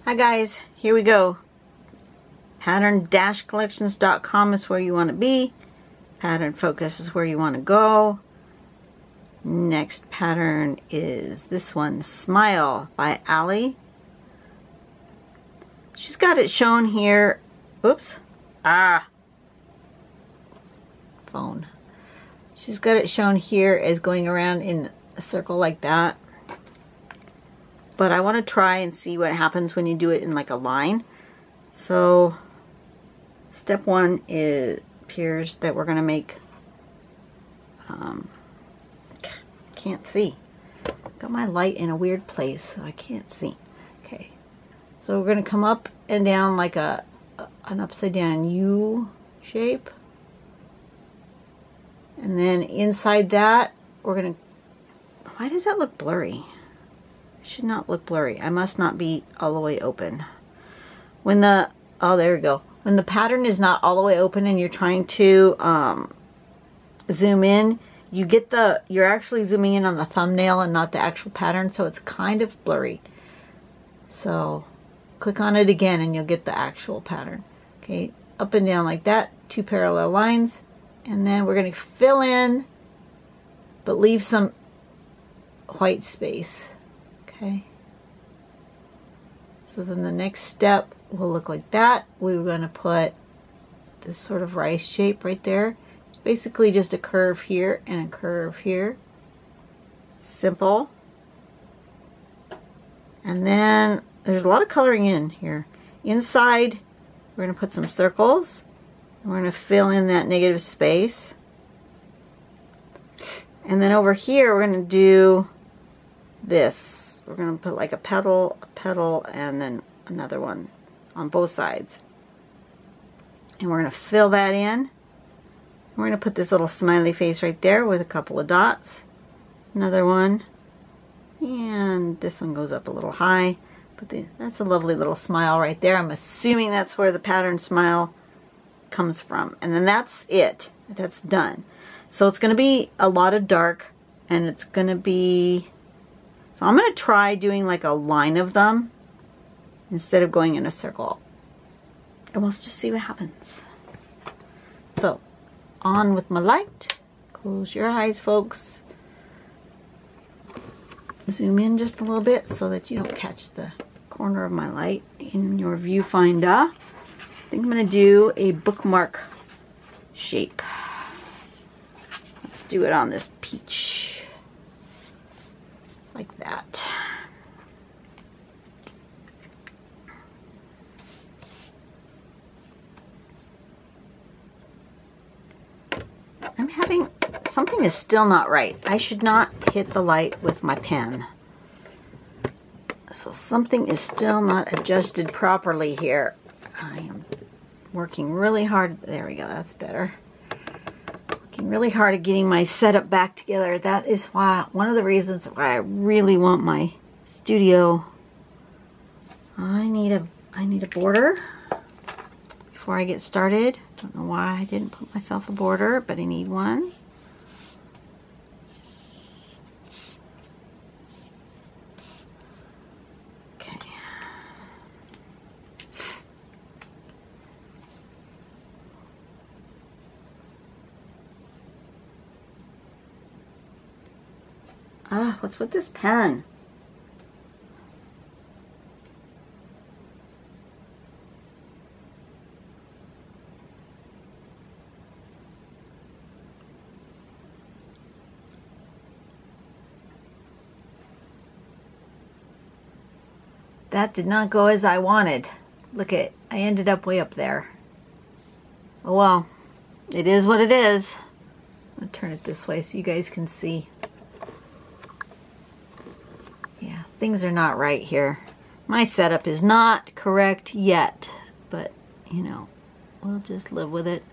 Hi guys, here we go. Pattern-collections.com is where you want to be. Pattern Focus is where you want to go. Next pattern is this one, Smile by Ali. She's got it shown here. Oops. Phone. She's got it shown here as going around in a circle like that. But I want to try and see what happens when you do it in like a line. So step one appears that we're going to make, can't see. Got my light in a weird place, so I can't see. Okay, so we're going to come up and down like an upside down U shape. And then inside that, we're going to, why does that look blurry? Should not look blurry. I must not be all the way open. When the, oh, there we go. When the pattern is not all the way open and you're trying to zoom in, you get the, you're actually zooming in on the thumbnail and not the actual pattern, so it's kind of blurry. So click on it again and you'll get the actual pattern. Okay, up and down like that, 2 parallel lines, and then we're going to fill in, but leave some white space. Okay, so then the next step will look like that. We're going to put this sort of rice shape right there. It's basically just a curve here and a curve here. Simple. And then there's a lot of coloring in here. Inside, we're going to put some circles. And we're going to fill in that negative space. And then over here, we're going to do this. We're going to put like a petal, and then another one on both sides. And we're going to fill that in. We're going to put this little smiley face right there with a couple of dots. Another one. And this one goes up a little high. But that's a lovely little smile right there. I'm assuming that's where the pattern smile comes from. And then that's it. That's done. So it's going to be a lot of dark. And it's going to be... So I'm going to try doing like a line of them instead of going in a circle. And we'll just see what happens. So, on with my light. Close your eyes, folks. Zoom in just a little bit so that you don't catch the corner of my light in your viewfinder. I think I'm going to do a bookmark shape. Let's do it on this peach. Like that. I'm having, something is still not right. I should not hit the light with my pen. So something is still not adjusted properly here. I am working really hard. There we go, that's better. Really hard at getting my setup back together. That is why, one of the reasons why I really want my studio. I need a border before I get started. Don't know why I didn't put myself a border, but I need one. Okay. What's with this pen? That did not go as I wanted. Look at, I ended up way up there. Oh well, it is what it is. I'm gonna turn it this way so you guys can see. Yeah, things are not right here. My setup is not correct yet, but you know, we'll just live with it.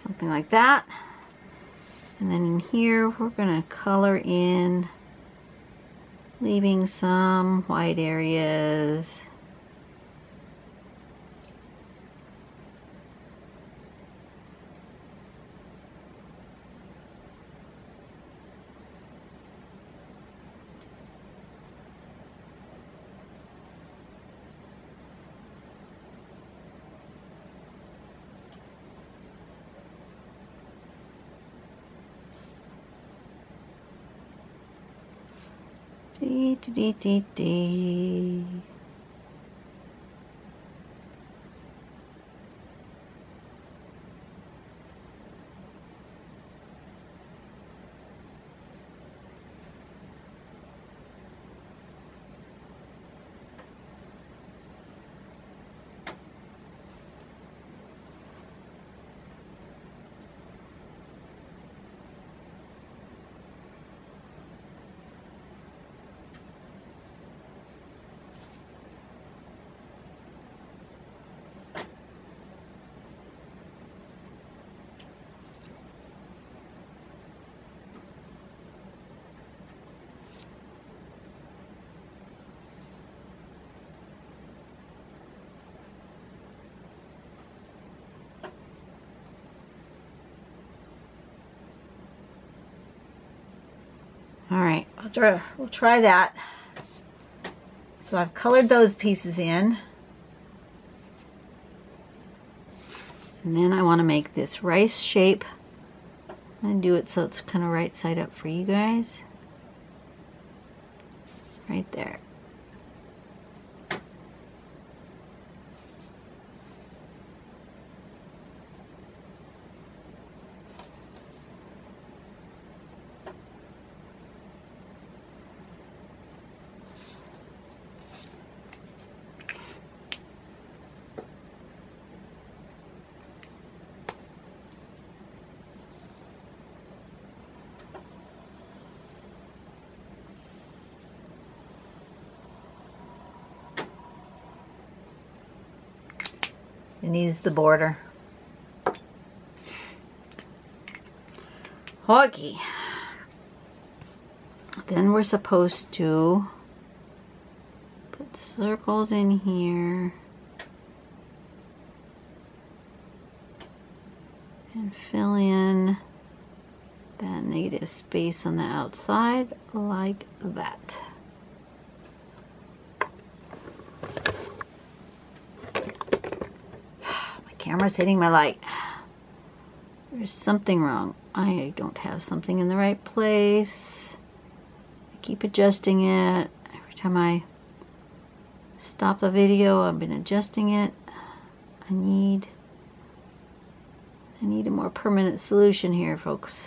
Something like that. And then in here, we're gonna color in, leaving some white areas. Dee, dee, dee, dee, dee. All right, we'll try that. So I've colored those pieces in. And then I want to make this rice shape. I'm going to do it so it's kind of right side up for you guys. Right there. It needs the border. Okay. Then we're supposed to put circles in here and fill in that negative space on the outside like that. Camera's hitting my light. There's something wrong. I don't have something in the right place. I keep adjusting it. Every time I stop the video, I've been adjusting it. I need a more permanent solution here, folks.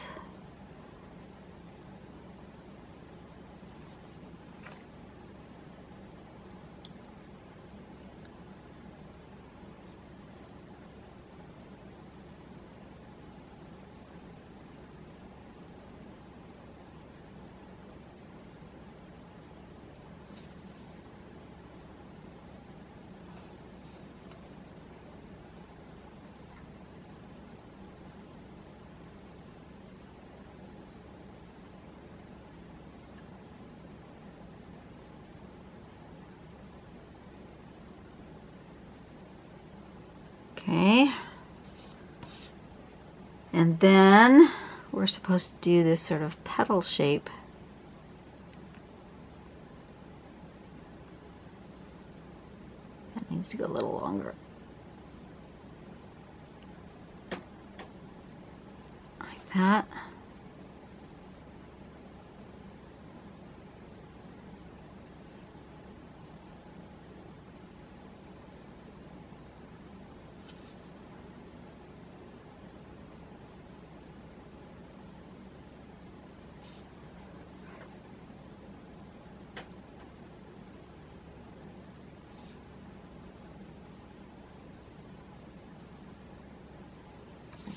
Okay, and then we're supposed to do this sort of petal shape. That needs to go a little longer. Like that.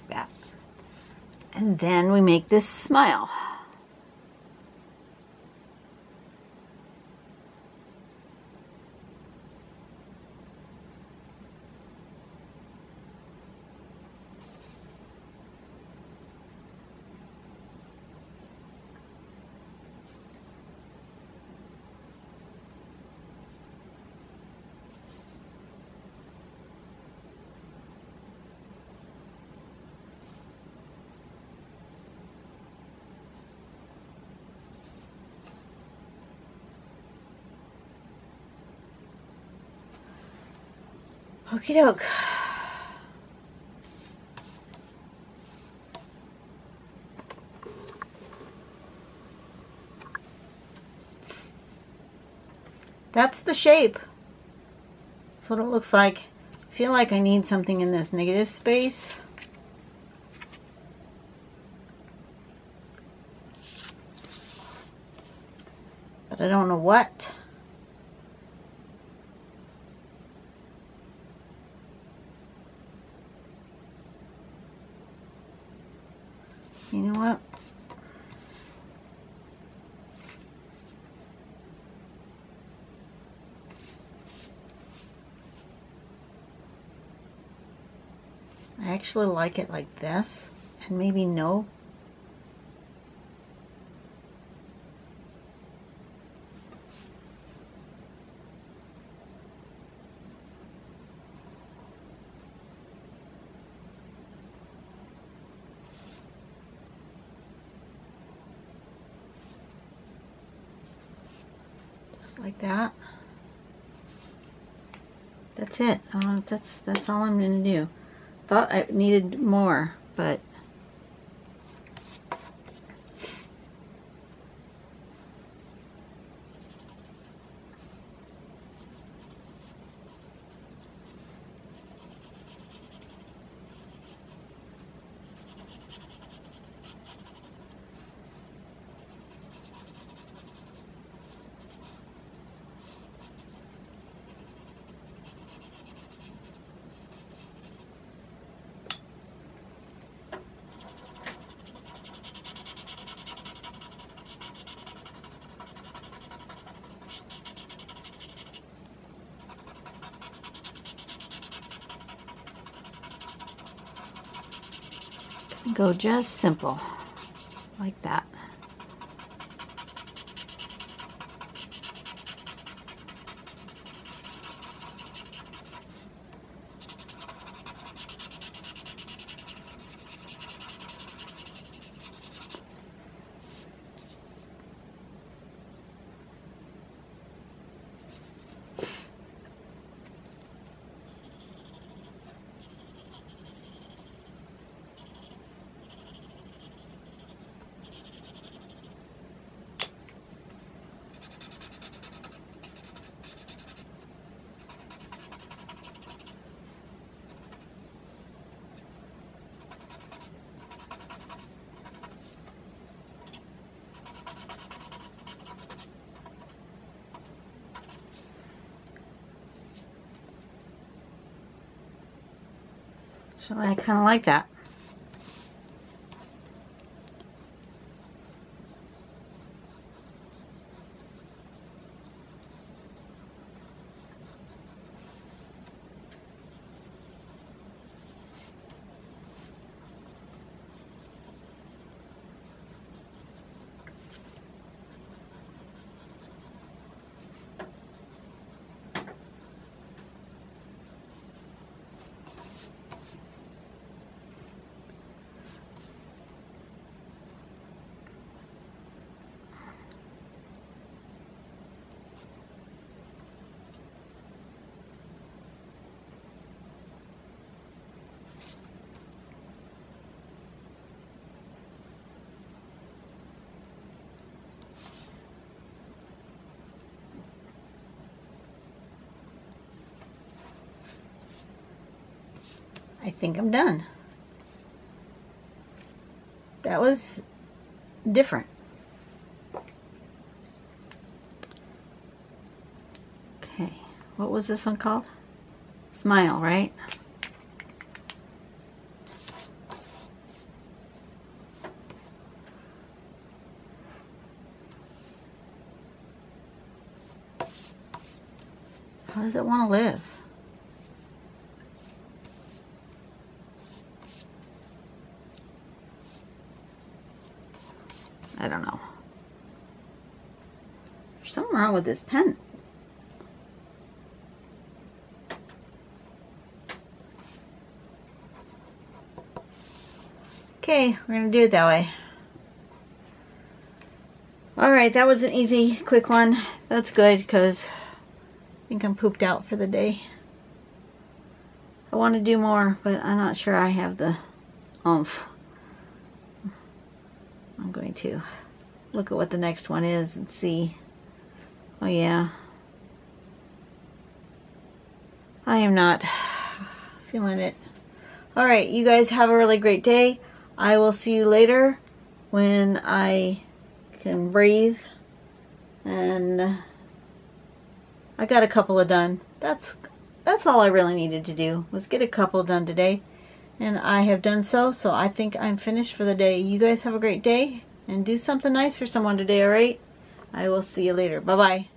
That. And then we make this smile. Okie doke. that's the shape. That's what it looks like. I feel like I need something in this negative space. But I don't know what. You know what? I actually like it like this, and maybe no. Just like that. That's it. That's all I'm gonna do. Thought I needed more, but go just simple, like that. So I kind of like that. I think I'm done. That was different. Okay, what was this one called? Smile, right? How does it want to live? I don't know. There's something wrong with this pen. Okay, we're gonna do it that way. Alright, that was an easy, quick one. That's good because I think I'm pooped out for the day. I want to do more, but I'm not sure I have the oomph. I'm going to look at what the next one is and see. Oh yeah, I am not feeling it. Alright, you guys have a really great day. I will see you later when I can breathe. And I got a couple of done. That's all I really needed to do, was get a couple done today. And I have done so I think I'm finished for the day. You guys have a great day, and do something nice for someone today, alright? I will see you later. Bye-bye.